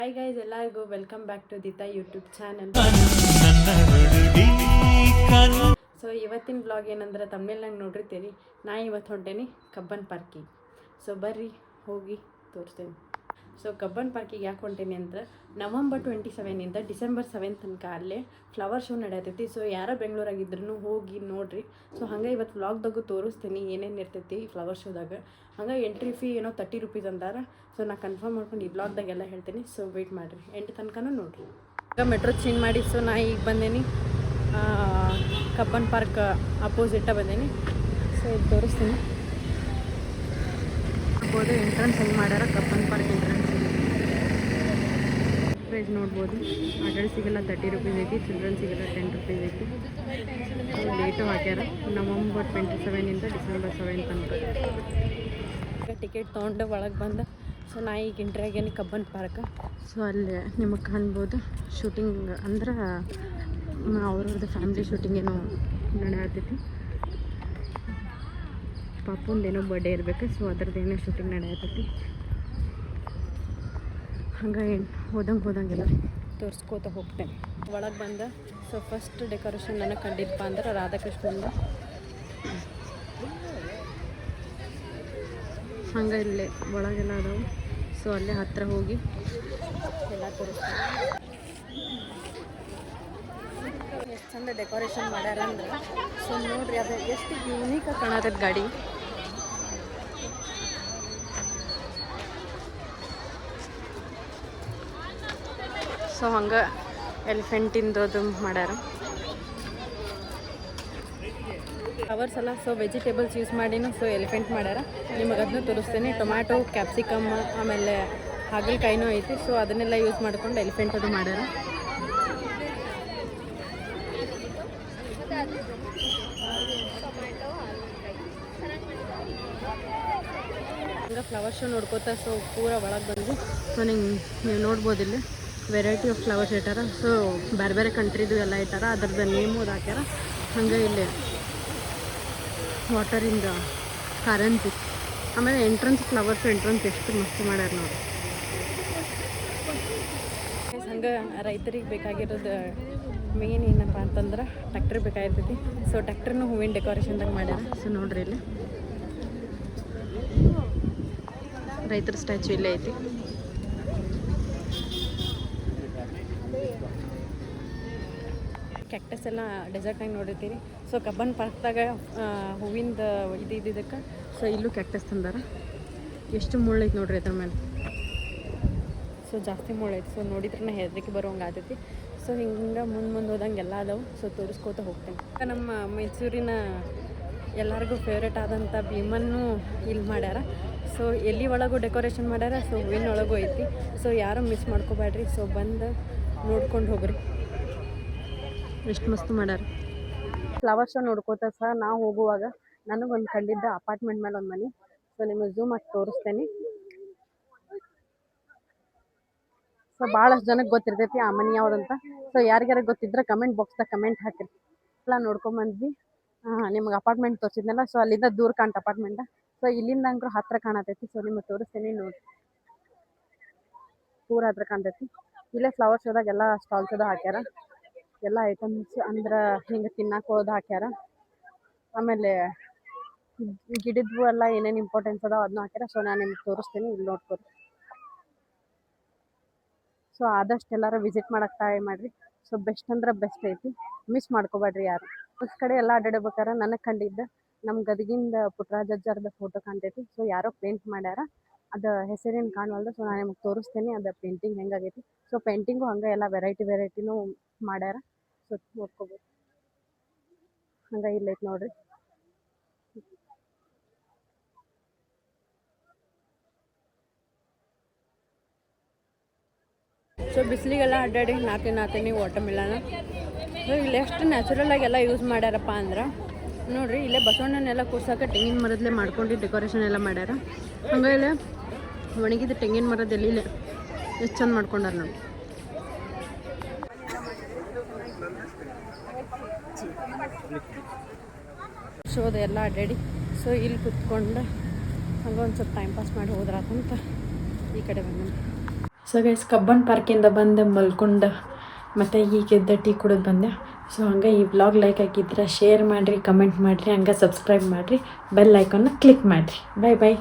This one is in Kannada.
ಹಾಯ್ ಗೈಸ್, ಎಲ್ಲರಿಗೂ ವೆಲ್ಕಮ್ ಬ್ಯಾಕ್ ಟು ದಿತಾ ಯೂಟ್ಯೂಬ್ ಚಾನಲ್. ಸೊ ಇವತ್ತಿನ ಬ್ಲಾಗ್ ಏನಂದ್ರೆ ತಮಿಳ್ನಾಗ ನೋಡಿರ್ತೀರಿ. ನಾ ಇವತ್ತು ಹೊಂಟೇನಿ ಕಬ್ಬನ್ ಪಾರ್ಕಿಗೆ. ಸೊ ಬರ್ರಿ ಹೋಗಿ ತೋರಿಸ್ತೇನೆ. ಸೊ ಕಬ್ಬನ್ ಪಾರ್ಕಿಗೆ ಯಾಕೆ ಹೊಂಟೇನಿ ಅಂದ್ರೆ ನವಂಬರ್ 27 ಡಿಸೆಂಬರ್ 7 ತನಕ ಅಲ್ಲೇ ಫ್ಲವರ್ ಶೋ ನಡೆಯತೈತಿ. ಸೊ ಯಾರೋ ಬೆಂಗಳೂರಾಗಿದ್ರೂ ಹೋಗಿ ನೋಡ್ರಿ. ಸೊ ಹಂಗೆ ಇವತ್ತು ವ್ಲಾಗ್ದಾಗೂ ತೋರಿಸ್ತೀನಿ ಏನೇನು ಇರ್ತೈತಿ ಫ್ಲವರ್ ಶೋದಾಗ. ಹಂಗೆ ಎಂಟ್ರಿ ಫೀ ಏನೋ 30 ರೂಪೀಸ್ ಅಂದಾರ. ಸೊ ನಾ ಕನ್ಫರ್ಮ್ ಮಾಡ್ಕೊಂಡು ಈ ಬ್ಲಾಗ್ದಾಗೆಲ್ಲ ಹೇಳ್ತೀನಿ. ಸೊ ವೆಯ್ಟ್ ಮಾಡಿರಿ, ಎಂಟು ತನಕನೂ ನೋಡಿರಿ. ಈಗ ಮೆಟ್ರೋ ಚೇಂಜ್ ಮಾಡಿ ಸೊ ನಾ ಈಗ ಬಂದೇನಿ ಕಬ್ಬನ್ ಪಾರ್ಕ್ ಅಪೋಸಿಟ್ಟ ಬಂದೇನಿ. ಸೊ ಇದು ತೋರಿಸ್ತೀನಿ. ನೋಡ್ಬೋದು ಎಂಟ್ರೆನ್ಸ್ ಹೆಂಗೆ ಮಾಡ್ಯಾರ. ಕಬ್ಬನ್ ಪಾರ್ಕ್ ಎಂಟ್ರೆನ್ಸ್ ಪ್ರೈಸ್ ನೋಡ್ಬೋದು. ಅಡಲ್ಟ್ಸಿಗೆಲ್ಲ 30 ರೂಪೀಸ್ ಐತಿ, ಚಿಲ್ಡ್ರನ್ಸಿಗೆಲ್ಲ 10 ರೂಪೀಸ್ ಐತಿ. ಡೇಟು ಹಾಕ್ಯಾರ ನವಂಬರ್ 27 ಡಿಸೆಂಬರ್ 7 ತನಕ. ಟಿಕೆಟ್ ತೊಗೊಂಡು ಒಳಗೆ ಬಂದು ಸೊ ನಾ ಈಗ ಎಂಟ್ರಿ ಆಗೇನಿ ಕಬ್ಬನ್ ಪಾರ್ಕ್. ಸೊ ಅಲ್ಲಿ ನಿಮಗೆ ಕಾಣ್ಬೋದು ಶೂಟಿಂಗ್ ಅಂದ್ರೆ ಅವ್ರವ್ರದ್ದು ಫ್ಯಾಮ್ಲಿ ಶೂಟಿಂಗ್ ಏನೋ ನಡೆಯತೈತಿ. ಪಾಪುಂದೇನೋ ಬರ್ಡೇ ಇರಬೇಕು. ಸೊ ಅದ್ರದ್ದೇನೋ ಶೂಟಿಂಗ್ ನಡೆಯತೈತಿ. ಹಂಗೆ ಹೋದಂಗೆಲ್ಲ ತೋರಿಸ್ಕೋತ ಹೋಗ್ತೇನೆ. ಒಳಗೆ ಬಂದ ಸೊ ಫಸ್ಟ್ ಡೆಕೋರೇಷನ್ ನನಗೆ ಕಂಡಿದ್ದಪ್ಪ ಅಂದ್ರೆ ರಾಧಾಕೃಷ್ಣಂದು. ಹಂಗೆ ಇಲ್ಲೇ ಒಳಗೆಲ್ಲ ಅದಾವು. ಸೊ ಅಲ್ಲೇ ಹತ್ತಿರ ಹೋಗಿ ಎಲ್ಲ ತೋರಿಸ್ತೀನಿ. ಎಷ್ಟು ಚಂದ ಡೆಕೋರೇಷನ್ ಮಾಡ್ಯಾರ ಅಂದ್ರೆ ಸೊ ನೋಡ್ರಿ, ಅದು ಎಷ್ಟು ಯೂನೀಕಾಗಿ ಕಾಣತೈತೆ ಗಾಡಿ. ಸೊ ಹಂಗೆ ಎಲಿಫೆಂಟಿಂದು ಮಾಡ್ಯಾರ ಫ್ಲವರ್ಸ್ ಎಲ್ಲ. ಸೊ ವೆಜಿಟೇಬಲ್ಸ್ ಯೂಸ್ ಮಾಡಿನೂ ಸೊ ಎಲಿಫೆಂಟ್ ಮಾಡ್ಯಾರ. ನಿಮಗೆ ಅದನ್ನ ತೋರಿಸ್ತೇನೆ. ಟೊಮ್ಯಾಟೊ, ಕ್ಯಾಪ್ಸಿಕಮ್, ಆಮೇಲೆ ಹಾಗಲಕಾಯಿನೂ ಐತಿ. ಸೊ ಅದನ್ನೆಲ್ಲ ಯೂಸ್ ಮಾಡ್ಕೊಂಡು ಎಲಿಫೆಂಟ್ ಅದು ಮಾಡ್ಯಾರ. ಹಂಗೆ ಫ್ಲವರ್ ಶೋ ನೋಡ್ಕೋತಾ ಸೊ ಪೂರ ಒಳಗೆ ಬಂದು ಸೊ ನೀವು ನೋಡ್ಬೋದು ಇಲ್ಲಿ ವೆರೈಟಿ ಆಫ್ ಫ್ಲವರ್ಸ್ ಇಟ್ಟಾರ. ಸೊ ಬೇರೆ ಬೇರೆ ಕಂಟ್ರಿದು ಎಲ್ಲ ಇಟ್ಟಾರ. ಅದ್ರದ್ದು ನೇಮು ಅದು ಹಾಕ್ಯಾರ. ಹಂಗೆ ಇಲ್ಲಿ ವಾಟರಿಂದ ಕಾರಂಜಿ, ಆಮೇಲೆ ಎಂಟ್ರೆನ್ಸ್ ಫ್ಲವರ್ಸ್ ಎಂಟ್ರೆನ್ಸ್ ಎಷ್ಟು ಮಸ್ತ್ ಮಾಡ್ಯಾರ ನೋಡಿ. ಹಂಗೆ ರೈತರಿಗೆ ಬೇಕಾಗಿರೋದು ಮೇನ್ ಏನಪ್ಪ ಅಂತಂದ್ರೆ ಟ್ಯಾಕ್ಟ್ರ್ ಬೇಕಾಗಿರ್ತೈತಿ. ಸೊ ಟ್ಯಾಕ್ಟ್ರನ್ನು ಹೂವಿನ ಡೆಕೋರೇಷನ್ದಾಗ ಮಾಡ್ಯಾರ. ಸೊ ನೋಡ್ರಿ ಇಲ್ಲಿ ರೈತರ ಸ್ಟ್ಯಾಚು ಇಲ್ಲೇ ಐತಿ. ಕ್ಯಾಕ್ಟಸ್ ಎಲ್ಲ ಡೆಸರ್ಟ್ನಾಗ ನೋಡಿರ್ತೀರಿ. ಸೊ ಕಬ್ಬನ್ ಪಾರ್ಕ್ದಾಗ ಹೂವಿಂದ ಇದಕ್ಕೆ ಸೊ ಇಲ್ಲೂ ಕ್ಯಾಕ್ಟಸ್ ತಂದಾರ. ಎಷ್ಟು ಮುಳ್ಳೈತಿ ನೋಡ್ರಿ ಅದ್ರ ಮೇಲೆ. ಸೊ ಜಾಸ್ತಿ ಮುಳ್ಳೈತಿ. ಸೊ ನೋಡಿದ್ರೆ ಹೆದರಿಕೆ ಬರೋಂಗೆ ಆಗ್ತೈತಿ. ಸೊ ಹಿಂಗೆ ಮುಂದೆ ಹೋದಂಗೆ ಎಲ್ಲ ಅದಾವು. ಸೊ ತೋರಿಸ್ಕೋತ ಹೋಗ್ತೇನೆ. ನಮ್ಮ ಮೈಸೂರಿನ ಎಲ್ಲರಿಗೂ ಫೇವ್ರೇಟ್ ಆದಂಥ ಭೀಮನ್ನು ಇಲ್ಲಿ ಮಾಡ್ಯಾರ. ಸೊ ಎಲ್ಲಿ ಒಳಗೂ ಡೆಕೋರೇಷನ್ ಮಾಡ್ಯಾರ. ಸೊ ಹೂವಿನ ಒಳಗೂ ಐತಿ. ಸೊ ಯಾರೂ ಮಿಸ್ ಮಾಡ್ಕೋಬೇಡ್ರಿ. ಸೊ ಬಂದು ನೋಡ್ಕೊಂಡು ಹೋಗ್ರಿ, ಎಷ್ಟು ಮಸ್ತ್ ಮಾಡ್ಯಾರ. ಫ್ಲವರ್ ಶೋ ನೋಡ್ಕೋತ ಸಹ ನಾವು ಹೋಗುವಾಗ ನನಗೊಂದು ಕಂಡಿದ್ದ ಅಪಾರ್ಟ್ಮೆಂಟ್ ಮೇಲೆ ಒಂದು ಮನೆ. ಸೊ ನಿಮಗೆ ಝೂಮ್ ಹಾಕಿ ತೋರಿಸ್ತೇನೆ. ಸೊ ಭಾಳಷ್ಟು ಜನಕ್ಕೆ ಗೊತ್ತಿರ್ತೈತಿ ಆ ಮನೆ ಯಾವುದಂತ. ಸೊ ಯಾರಿಗಾರ ಗೊತ್ತಿದ್ರೆ ಕಮೆಂಟ್ ಬಾಕ್ಸ್ದಾಗ ಕಮೆಂಟ್ ಹಾಕಿರಿ. ಎಲ್ಲ ನೋಡ್ಕೊಂಬಂದ್ವಿ. ನಿಮ್ಗೆ ಅಪಾರ್ಟ್ಮೆಂಟ್ ತೋರಿಸಿದ್ನಲ್ಲ. ಸೊ ಅಲ್ಲಿಂದ ದೂರ ಕಾಣ್ತ ಅಪಾರ್ಟ್ಮೆಂಟ. ಸೊ ಇಲ್ಲಿಂದ ಅಂಕರು ಹತ್ತಿರ ಕಾಣತೈತಿ. ಸೊ ನಿಮಗೆ ತೋರಿಸ್ತೇನೆ ನೋಡಿ, ಪೂರ ಹತ್ರ ಕಾಣ್ತೈತಿ. ಇಲ್ಲೇ ಫ್ಲವರ್ ಶೋದಾಗ ಎಲ್ಲ ಸ್ಟಾಲ್ಸ್ ಅದು ಹಾಕ್ಯಾರ. ಎಲ್ಲ ಐಟಮ್ಸ್ ಅಂದ್ರೆ ಹಿಂಗೆ ತಿನ್ನಕ್ಕೆ ಹೋದ ಹಾಕ್ಯಾರ. ಆಮೇಲೆ ಗಿಡದ್ದು ಎಲ್ಲ ಏನೇನು ಇಂಪಾರ್ಟೆನ್ಸ್ ಅದಾವ ಅದನ್ನ ಹಾಕ್ಯಾರ. ಸೊ ನಾನು ನಿಮ್ಗೆ ತೋರಿಸ್ತೀನಿ, ಇಲ್ಲಿ ನೋಡ್ಕೊರಿ. ಸೊ ಆದಷ್ಟು ಎಲ್ಲರೂ ವಿಸಿಟ್ ಮಾಡಕ್ಕೆ ಟ್ರೈ ಮಾಡಿರಿ. ಸೊ ಬೆಸ್ಟ್ ಅಂದ್ರೆ ಬೆಸ್ಟ್ ಐತಿ, ಮಿಸ್ ಮಾಡ್ಕೋಬೇಡ್ರಿ ಯಾರು. ಉಸ್ ಕಡೆ ಎಲ್ಲ ಅಡ್ಡಾಡ್ಬೇಕಾರೆ ನನಗೆ ಕಂಡಿದ್ದ ನಮ್ಮ ಗದಗಿಂದ ಪುಟ್ಟರಾಜ ಅಜ್ಜಾರ್ದ ಫೋಟೋ ಕಾಣ್ತೈತಿ. ಸೊ ಯಾರೋ ಪೇಂಟ್ ಮಾಡ್ಯಾರ, ಅದು ಹೆಸರೇನು ಕಾಣವಲ್ದು. ಸೊ ನಾನು ನಿಮ್ಗೆ ತೋರಿಸ್ತೀನಿ ಅದು ಪೇಂಟಿಂಗ್ ಹೆಂಗಾಗೈತಿ. ಸೊ ಪೇಂಟಿಂಗು ಹಂಗೆ ಎಲ್ಲ ವೆರೈಟಿನೂ ಮಾಡ್ಯಾರ. ಸೊ ನೋಡ್ಕೋಬೋದು. ಹಂಗೆ ಇಲ್ಲೈತೆ ನೋಡ್ರಿ. ಸೊ ಬಿಸಿಲಿಗೆಲ್ಲ ಅಡ್ಡಾಡಿ ನಾತೀನಿ ವಾಟರ್ ಮಿಲನ್. ಸೊ ಇಲ್ಲಿ ಎಷ್ಟು ನ್ಯಾಚುರಲಾಗಿ ಎಲ್ಲ ಯೂಸ್ ಮಾಡ್ಯಾರಪ್ಪ ಅಂದ್ರೆ ನೋಡ್ರಿ. ಇಲ್ಲೇ ಬಸವಣ್ಣನೆಲ್ಲ ಕೂರ್ಸೋಕೆ ತೆಂಗಿನ ಮರದಲ್ಲೇ ಮಾಡ್ಕೊಂಡು ಡೆಕೋರೇಷನ್ ಎಲ್ಲ ಮಾಡ್ಯಾರ. ಹಂಗೆ ಇಲ್ಲೇ ಒಣಗಿದ ತೆಂಗಿನ ಮರದ ಎಲ್ಲಿಲೆ ಎಷ್ಟು ಚಂದ ಮಾಡ್ಕೊಂಡಾರ ನೋಡಿ. ಸೊ ಅದೆಲ್ಲ ಅಡ್ಡಾಡಿ ಸೊ ಇಲ್ಲಿ ಕುತ್ಕೊಂಡು ಹಂಗೆ ಒಂದು ಸ್ವಲ್ಪ ಟೈಮ್ ಪಾಸ್ ಮಾಡಿ ಹೋದ್ರಾತಂತ ಈ ಕಡೆ ಬಂದ. ಸೊ ಗೈಸ್ ಕಬ್ಬನ್ ಪಾರ್ಕಿಂದ ಬಂದೆ ಮಲ್ಕೊಂಡು ಮತ್ತು ಈಗೆದ್ದ ಟೀ ಕುಡಿದು ಬಂದೆ. ಸೊ ಹಂಗೆ ಈ ವ್ಲಾಗ್ ಲೈಕ್ ಆಗಿದ್ರೆ ಶೇರ್ ಮಾಡಿರಿ, ಕಮೆಂಟ್ ಮಾಡಿರಿ, ಹಂಗೆ ಸಬ್ಸ್ಕ್ರೈಬ್ ಮಾಡಿರಿ, ಬೆಲ್ ಐಕಾನ್ನ ಕ್ಲಿಕ್ ಮಾಡಿರಿ. ಬಾಯ್ ಬಾಯ್.